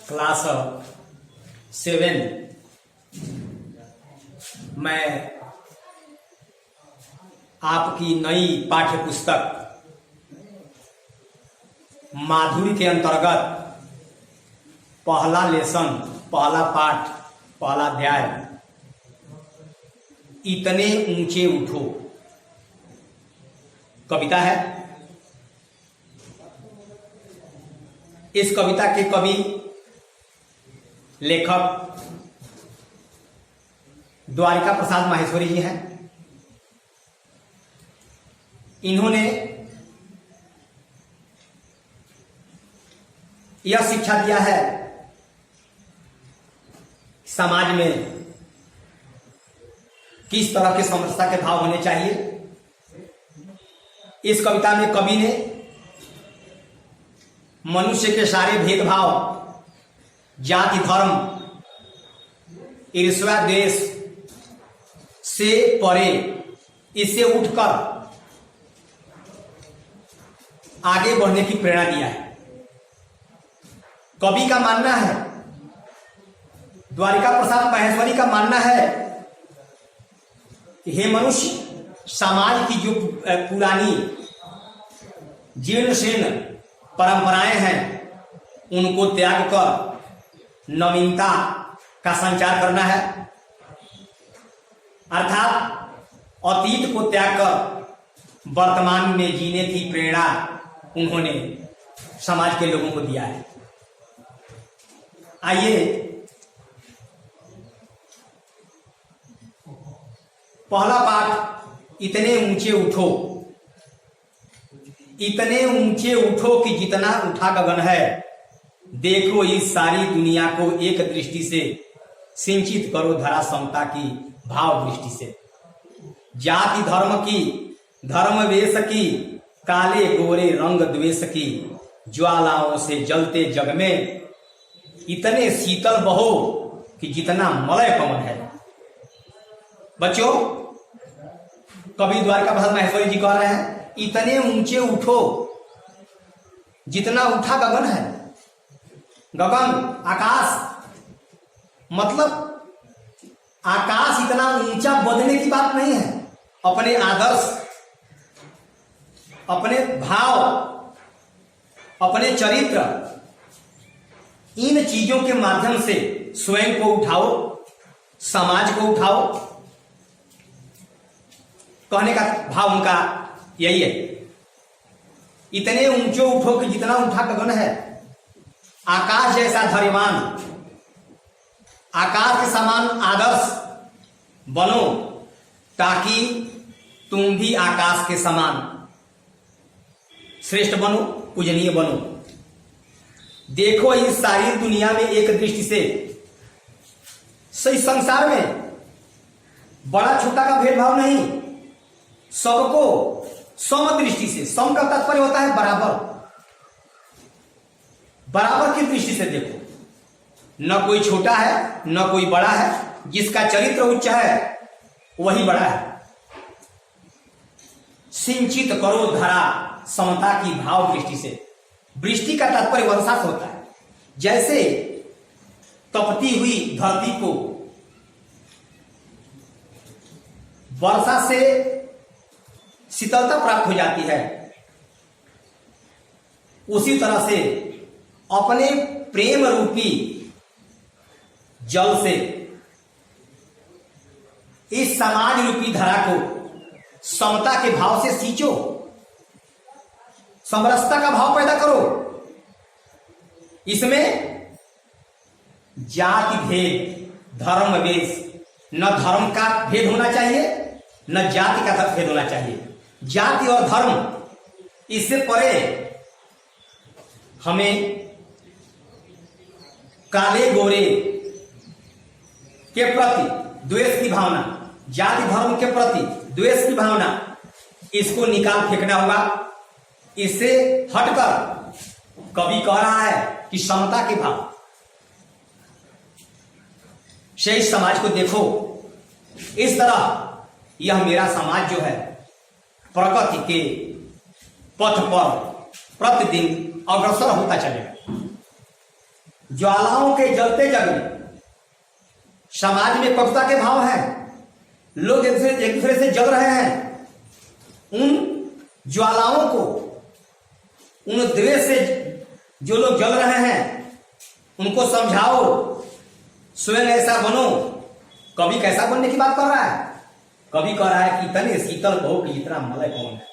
Class 7 मैं आपकी नई पाठ्य पुस्तक माधुरी के अंतर्गत पहला लेसन, पहला पाठ, पहला अध्याय इतने ऊंचे उठो कविता है। इस कविता के कवि लेखक द्वारिका प्रसाद माहेश्वरी जी हैं। इन्होंने यह शिक्षा दिया है समाज में किस तरह के समरसता के भाव होने चाहिए। इस कविता में कवि ने मनुष्य के सारे भेदभाव, जाति, धर्म, ईर्ष्या, द्वेष से परे इससे उठकर आगे बढ़ने की प्रेरणा दिया है। कवि का मानना है, द्वारिका प्रसाद माहेश्वरी का मानना है कि हे मनुष्य, समाज की जो पुरानी जीर्ण शीर्ण परंपराएं हैं उनको त्याग कर नवीनता का संचार करना है। अर्थात अतीत को त्याग कर वर्तमान में जीने की प्रेरणा उन्होंने समाज के लोगों को दिया है। आइए पहला पाठ इतने ऊंचे उठो। इतने ऊंचे उठो कि जितना उठा गगन है, देखो इस सारी दुनिया को एक दृष्टि से सिंचित करो धरा समता की भाव दृष्टि से। जाति धर्म की, धर्म वेश की, काले गोरे रंग द्वेष की ज्वालाओं से जलते जग में इतने शीतल बहो कि जितना मलय पवन है। बच्चों, कवि द्वारिका प्रसाद माहेश्वरी जी कह रहे हैं इतने ऊंचे उठो जितना उठा गगन है। गगन आकाश, मतलब आकाश इतना ऊंचा बढ़ने की बात नहीं है। अपने आदर्श, अपने भाव, अपने चरित्र, इन चीजों के माध्यम से स्वयं को उठाओ, समाज को उठाओ। कहने का भाव उनका यही है। इतने ऊंचे उठो कि जितना उठा गगन है। आकाश जैसा धैर्यवान, आकाश के समान आदर्श बनो ताकि तुम भी आकाश के समान श्रेष्ठ बनो, पूजनीय बनो। देखो इस सारी दुनिया में एक दृष्टि से, सही संसार में बड़ा छोटा का भेदभाव नहीं, सबको सम दृष्टि से, सम का तात्पर्य होता है बराबर, बराबर की दृष्टि से देखो। न कोई छोटा है न कोई बड़ा है। जिसका चरित्र उच्च है वही बड़ा है। सिंचित करो धरा समता की भाव दृष्टि से। वृष्टि का तात्पर्य वर्षा से होता है। जैसे तपती हुई धरती को वर्षा से शीतलता प्राप्त हो जाती है, उसी तरह से अपने प्रेम रूपी जल से इस समाज रूपी धरा को समता के भाव से सींचो, समरसता का भाव पैदा करो। इसमें जाति भेद, धर्म वेश, न धर्म का भेद होना चाहिए न जाति का भेद होना चाहिए। जाति और धर्म इससे परे हमें काले गोरे के प्रति द्वेष की भावना, जाति धर्म के प्रति द्वेष की भावना, इसको निकाल फेंकना होगा। इससे हटकर कवि कह रहा है कि समता के भाव से इस समाज को देखो। इस तरह यह मेरा समाज जो है प्रकृति के पथ पर प्रतिदिन अग्रसर होता चलेगा। ज्वालाओं के जलते जग में समाज में कटुता के भाव है, लोग एक दूसरे से जल रहे हैं। उन ज्वालाओं को, उन द्वेष से जो लोग जल रहे हैं उनको समझाओ, स्वयं ऐसा बनो। कवि कैसा बनने की बात कर रहा है? कवि कह रहा है कि तने शीतल बहु की जितना मलय पवन है।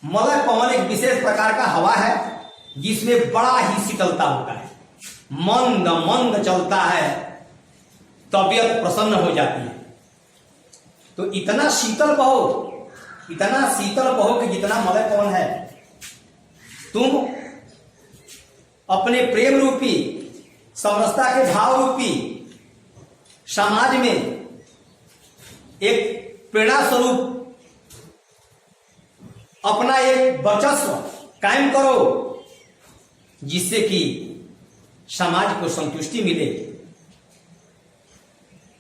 मलय पवन एक विशेष प्रकार का हवा है जिसमें बड़ा ही शीतलता होता है, मंद मंद चलता है, तबीयत प्रसन्न हो जाती है। तो इतना शीतल बहो कि जितना मलय पवन है, तुम अपने प्रेम रूपी समरसता के भाव रूपी समाज में एक प्रेरणा स्वरूप अपना एक वर्चस्व कायम करो, जिससे कि समाज को संतुष्टि मिले,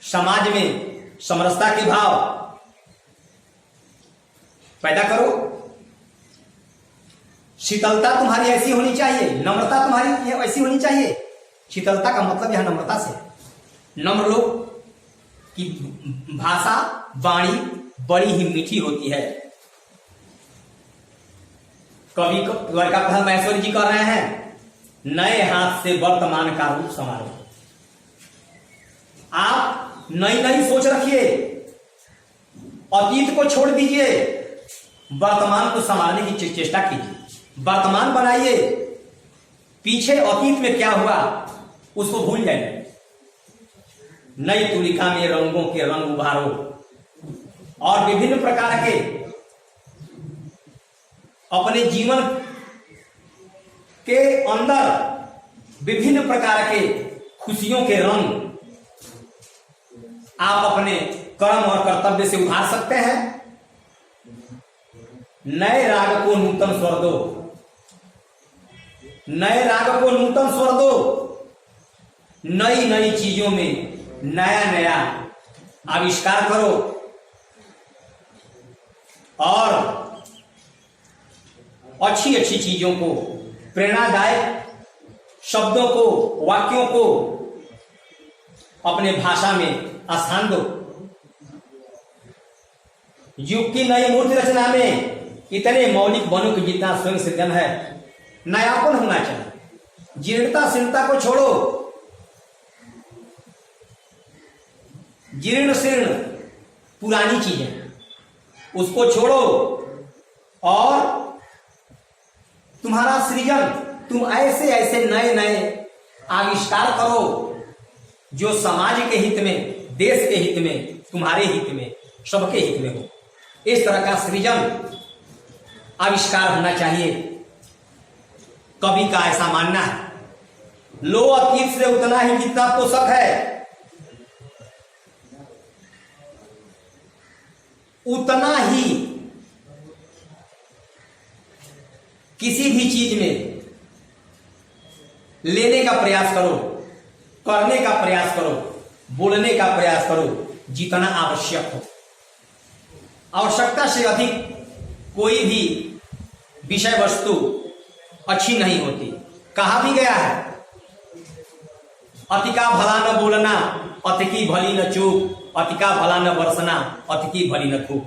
समाज में समरसता के भाव पैदा करो। शीतलता तुम्हारी ऐसी होनी चाहिए, नम्रता तुम्हारी ऐसी होनी चाहिए। शीतलता का मतलब यह नम्रता से। नम्र लोग की भाषा वाणी बड़ी ही मीठी होती है। कवि द्वारिका प्रसाद महेश्वरी जी कह रहे हैं, नए हाथ से वर्तमान का रूप संवारो। आप नई नई सोच रखिए, अतीत को छोड़ दीजिए, वर्तमान को संभालने की चेष्टा कीजिए, वर्तमान बनाइए। पीछे अतीत में क्या हुआ उसको भूल जाइए। नई तुलिका में रंगों के रंग उभारो और विभिन्न प्रकार के अपने जीवन के अंदर विभिन्न प्रकार के खुशियों के रंग आप अपने कर्म और कर्तव्य से उभार सकते हैं। नए राग को नूतन स्वर दो, नए राग को नूतन स्वर दो। नई नई चीजों में नया नया आविष्कार करो और अच्छी अच्छी चीजों को, प्रेरणादायक शब्दों को, वाक्यों को अपने भाषा में स्थान दो। युग की नई मूर्ति रचना में इतने मौलिक बनो कि जितना स्वयं सृजन है, नयापन होना चाहिए। जीर्णता शीर्णता को छोड़ो, जीर्ण शीर्ण पुरानी चीजें उसको छोड़ो और तुम्हारा सृजन, तुम ऐसे ऐसे नए नए आविष्कार करो जो समाज के हित में, देश के हित में, तुम्हारे हित में, सबके हित में हो। इस तरह का सृजन आविष्कार होना चाहिए। कवि का ऐसा मानना है। लो अतीत से उतना ही जितना पोषक है, उतना ही किसी भी चीज में लेने का प्रयास करो, करने का प्रयास करो, बोलने का प्रयास करो जितना आवश्यक हो। आवश्यकता से अधिक कोई भी विषय वस्तु अच्छी नहीं होती। कहा भी गया है, अति का भला न बोलना, अति की भली न चूक, अति का भला न बरसना, अति की भली न थूक।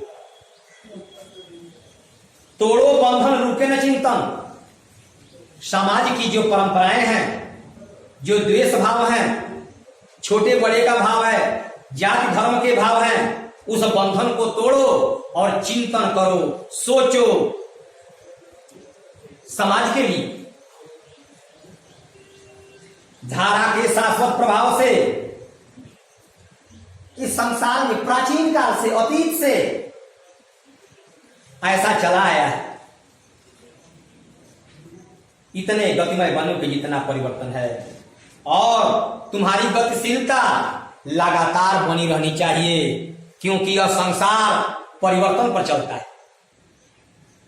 तोड़ो बंधन रुके न चिंतन। समाज की जो परंपराएं हैं, जो द्वेष भाव हैं, छोटे बड़े का भाव है, जाति धर्म के भाव हैं, उस बंधन को तोड़ो और चिंतन करो, सोचो समाज के लिए। धारा के शाश्वत प्रभाव से इस संसार में प्राचीन काल से, अतीत से ऐसा चला आया है। इतने गतिमय बनो कि जितना परिवर्तन है, और तुम्हारी गतिशीलता लगातार बनी रहनी चाहिए, क्योंकि यह संसार परिवर्तन पर चलता है।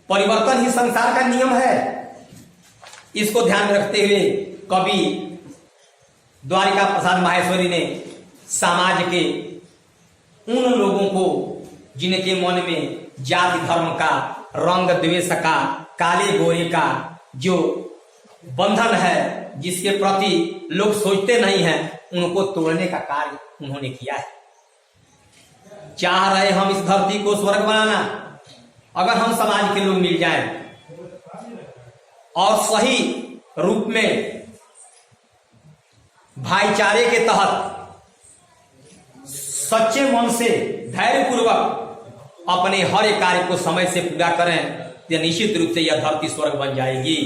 परिवर्तन ही संसार का नियम है। इसको ध्यान में रखते हुए कवि द्वारिका प्रसाद माहेश्वरी ने समाज के उन लोगों को जिनके मन में जाति धर्म का रंग द्वेष का, काले गोरे का जो बंधन है, जिसके प्रति लोग सोचते नहीं हैं, उनको तोड़ने का कार्य उन्होंने किया है। चाह रहे हम इस धरती को स्वर्ग बनाना। अगर हम समाज के लोग मिल जाएं और सही रूप में भाईचारे के तहत सच्चे मन से धैर्यपूर्वक अपने हर एक कार्य को समय से पूरा करें तो निश्चित रूप से यह धरती स्वर्ग बन जाएगी।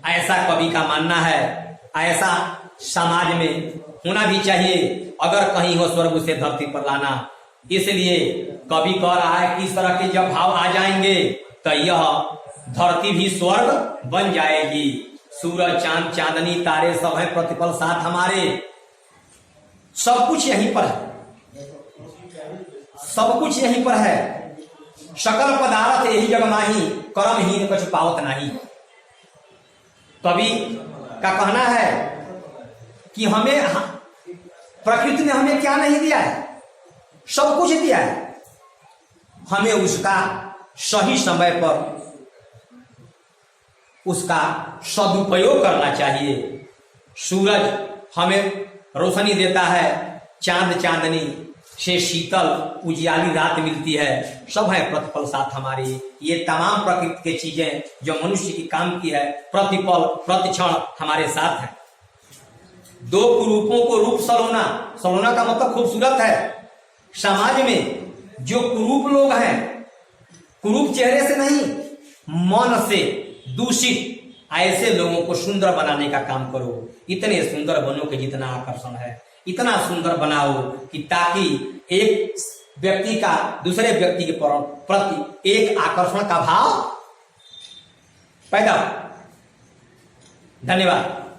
ऐसा कवि का मानना है। ऐसा समाज में होना भी चाहिए। अगर कहीं हो स्वर्ग उसे धरती पर लाना। इसलिए कवि कह रहा है कि इस तरह के जब भाव आ जाएंगे तो यह धरती भी स्वर्ग बन जाएगी। सूरज, चांद, चांदनी, तारे सब हैं प्रतिपल साथ हमारे। सब कुछ यहीं पर है, सब कुछ यहीं पर है। सकल पदार्थ यही जग माही, कर्महीन कुछ पावत नहीं। कवि का कहना है कि हमें प्रकृति ने हमें क्या नहीं दिया है, सब कुछ दिया है। हमें उसका सही समय पर उसका सदुपयोग करना चाहिए। सूरज हमें रोशनी देता है, चांद चांदनी से शीतल उजियाली रात मिलती है, सब है प्रतिपल साथ हमारे। ये तमाम प्रकृति की चीजें जो मनुष्य की काम की है, प्रतिपल प्रतिक्षण हमारे साथ है। दो कुरूपों को रूप सलोना, सलोना का मतलब खूबसूरत है। समाज में जो कुरूप लोग हैं, कुरूप चेहरे से नहीं, मन से दूषित, ऐसे लोगों को सुंदर बनाने का काम करो। इतने सुंदर बनो कि जितना आकर्षण है, इतना सुंदर बनाओ कि ताकि एक व्यक्ति का दूसरे व्यक्ति के प्रति एक आकर्षण का भाव पैदा हो। धन्यवाद।